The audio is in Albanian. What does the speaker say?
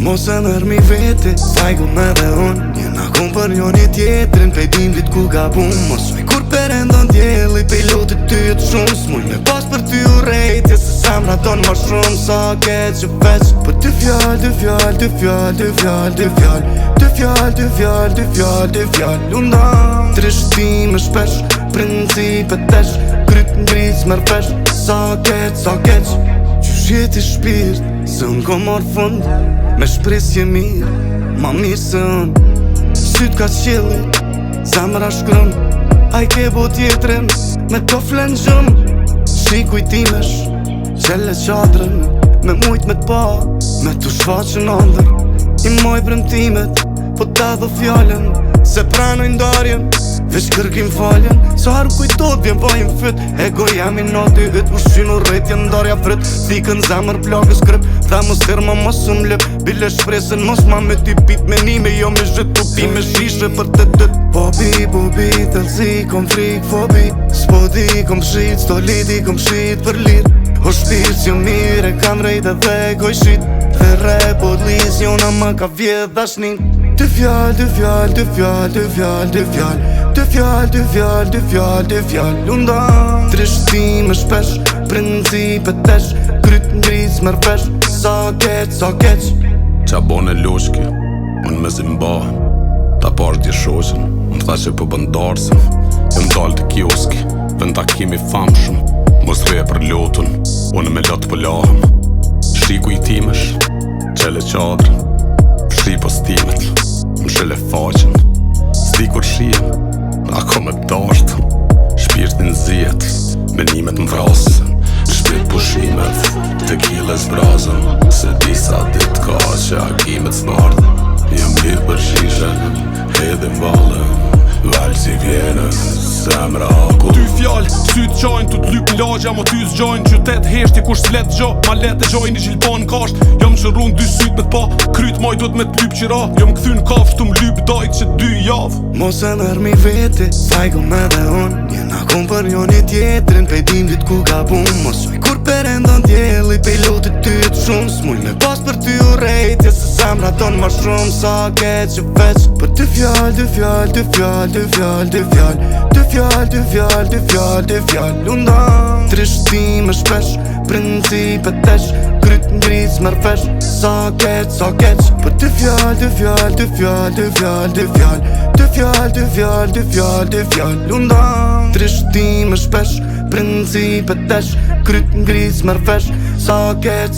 Mos e nërmi vete, fajgun edhe unë Njëna kom për njoni tjetrin, prej dimlit ku gabun Mos me kur për endon djeli, pilotit ty të shumë S'muj me pas për ty u rejtje, se samra ton ma shumë Sa keq që veç, për ty fjall, dy fjall, dy fjall, dy fjall, dy fjall Dy fjall, dy fjall, dy fjall, dy fjall Lundan, trishtime shpesh, principet tesh Kryt ngric mer fesh, sa keq Qysh jeti shpirt, se unë kom marrë fund Me shpresje mirë, ma mirë se unë Syt ka qëlli, zemra shkrëm A I ke bo tjetrin, me to flen gjëm Shikuj timesh, qelle qadrën Me mujt me t'pa, me t'u shfaqën andër I moj premtimet, po ta dho fjallën Se pranoj ndarjen, veç kërkim faljen Sa harë kujtot vjen vajin fyt Ego jam I nati yt Ushqin u rejtje ndarja frit Thikën zemër plakës kryp Tha mos herma mos m'lip Bile shpresën mos ma me ty pit menime Jo me zhët tu pi me shishe për të dët Bobi, tëllësi kom frik fobi S'po di kom shit, sto lidi kom shit për lir O shtirë që mire kam rejt edhe goj shit Dhe repo t'lis jona ma ka vjedh dashnin Dy fjall, dy fjall, dy fjall, dy fjall, dy fjall Dy fjall, dy fjall, dy fjall, dy fjall Lundan, trishtime shpesh, principet tesh Kryt ngric mer fesh, sa keq Qa bone loshki, unë me zimba Ta pash dje shoqen, unë tha që për bëndarsën Jëm dal të kioski, vend takimi famshëm Mos rrje për lotun, unë me lot për lahëm Shiku I timesh, qele qadrën Fshi postimet, më shële faqen S'di kur shiem, ako me dasht Shpirtin zjet, menimet më vrasën Shpirt pushimet, të kile zbrazën Se disa dit ka që agimet s'nardën Jam lirë për shishen, hedhin valën Valë si vjenën, zemra aku Ty fjall, syt qajnë, tu t'lyp n'lagja Mo ty s'gjajnë, qytet heshti kur s'let gjo Ma let e gjajnë I gjilban kasht Jom që rrun dy syt me t'pa Kryt maj do t'me t'lyp qira Jom këthyn kafsh t'u m'lyp dajt që 2 javë Mos e nërmi vete, fajgun edhe unë Njëna kom për njoni tjetrin Prej dimlit ku gabun Mos me kur për endon djeli Pilotit ty të shumë S'muj me pas për ty u rejtje Se samra ton ma shumë Sa keq që veç Për dy fjall, dy fjall, dy fjall Dy fjall, dy fjall Dy fjall, dy fjall, dy fjall, dy fjall Lundan, trishtime shpesh Principet tesh Kryt ngric mer fesh Sa keq Për dy fjall, dy fjall, dy fjall, dy fjall, dy fjall Dy fjall, dy fjall, dy fjall, dy fjall Lundan, trishtime shpesh Principet tesh Kryt ngric mer fesh Sa keq